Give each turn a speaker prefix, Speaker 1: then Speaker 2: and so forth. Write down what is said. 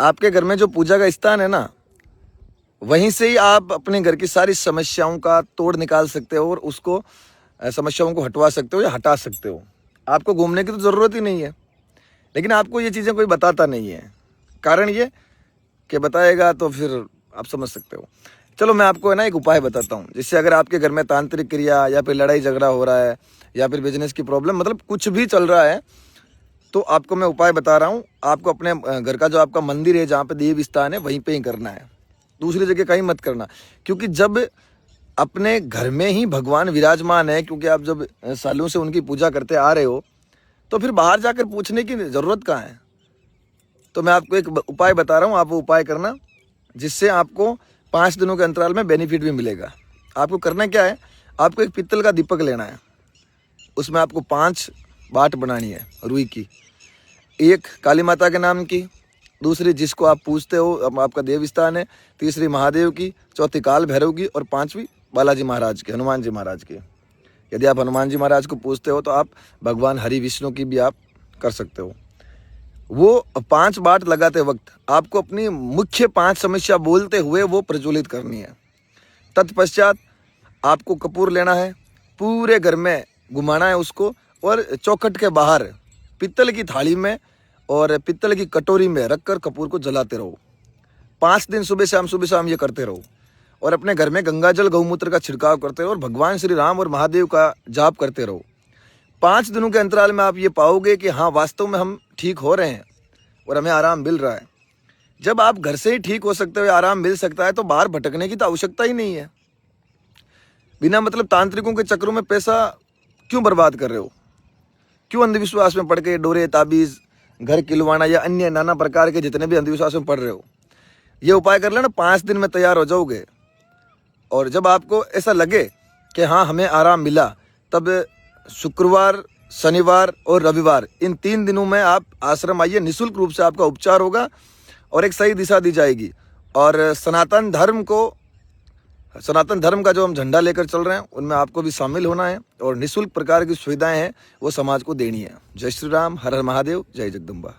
Speaker 1: आपके घर में जो पूजा का स्थान है ना, वहीं से ही आप अपने घर की सारी समस्याओं का तोड़ निकाल सकते हो और उसको समस्याओं को हटवा सकते हो या हटा सकते हो। आपको घूमने की तो ज़रूरत ही नहीं है, लेकिन आपको ये चीज़ें कोई बताता नहीं है। कारण ये कि बताएगा तो फिर आप समझ सकते हो। चलो मैं आपको है ना एक उपाय बताता हूँ, जिससे अगर आपके घर में तांत्रिक क्रिया या फिर लड़ाई झगड़ा हो रहा है या फिर बिजनेस की प्रॉब्लम, मतलब कुछ भी चल रहा है, तो आपको मैं उपाय बता रहा हूँ। आपको अपने घर का जो आपका मंदिर है, जहाँ पे देव स्थान है, वहीं पे ही करना है, दूसरी जगह कहीं मत करना। क्योंकि जब अपने घर में ही भगवान विराजमान है, क्योंकि आप जब सालों से उनकी पूजा करते आ रहे हो, तो फिर बाहर जाकर पूछने की ज़रूरत कहाँ है। तो मैं आपको एक उपाय बता रहा हूँ, आप वो उपाय करना, जिससे आपको 5 दिनों के अंतराल में बेनिफिट भी मिलेगा। आपको करना क्या है, आपको एक पित्तल का दीपक लेना है, उसमें आपको 5 बाट बनानी है रुई की, एक काली माता के नाम की, दूसरी जिसको आप पूजते हो आपका देव स्थान है, तीसरी महादेव की, चौथी काल भैरव की और 5वीं बालाजी महाराज की, हनुमान जी महाराज की। यदि आप हनुमान जी महाराज को पूजते हो तो आप भगवान हरि विष्णु की भी आप कर सकते हो। वो 5 बाट लगाते वक्त आपको अपनी मुख्य 5 समस्या बोलते हुए वो प्रज्वलित करनी है। तत्पश्चात आपको कपूर लेना है, पूरे घर में घुमाना है उसको, और चौखट के बाहर पित्तल की थाली में और पित्तल की कटोरी में रखकर कपूर को जलाते रहो। 5 दिन सुबह शाम ये करते रहो, और अपने घर में गंगाजल गौमूत्र का छिड़काव करते रहो और भगवान श्री राम और महादेव का जाप करते रहो। 5 दिनों के अंतराल में आप ये पाओगे कि हाँ, वास्तव में हम ठीक हो रहे हैं और हमें आराम मिल रहा है। जब आप घर से ही ठीक हो सकते हो, आराम मिल सकता है, तो बाहर भटकने की तो आवश्यकता ही नहीं है। बिना मतलब तांत्रिकों के चक्रों में पैसा क्यों बर्बाद कर रहे हो? क्यों अंधविश्वास में पड़ के डोरे ताबीज़, घर किलवाना या अन्य नाना प्रकार के जितने भी अंधविश्वास में पड़ रहे हो, ये उपाय कर लेना, 5 दिन में तैयार हो जाओगे। और जब आपको ऐसा लगे कि हाँ, हमें आराम मिला, तब शुक्रवार, शनिवार और रविवार, इन 3 दिनों में आप आश्रम आइए। निःशुल्क रूप से आपका उपचार होगा और एक सही दिशा दी जाएगी। और सनातन धर्म का जो हम झंडा लेकर चल रहे हैं, उनमें आपको भी शामिल होना है और निःशुल्क प्रकार की सुविधाएं हैं वो समाज को देनी है। जय श्री राम, हर हर महादेव, जय जगदम्बा।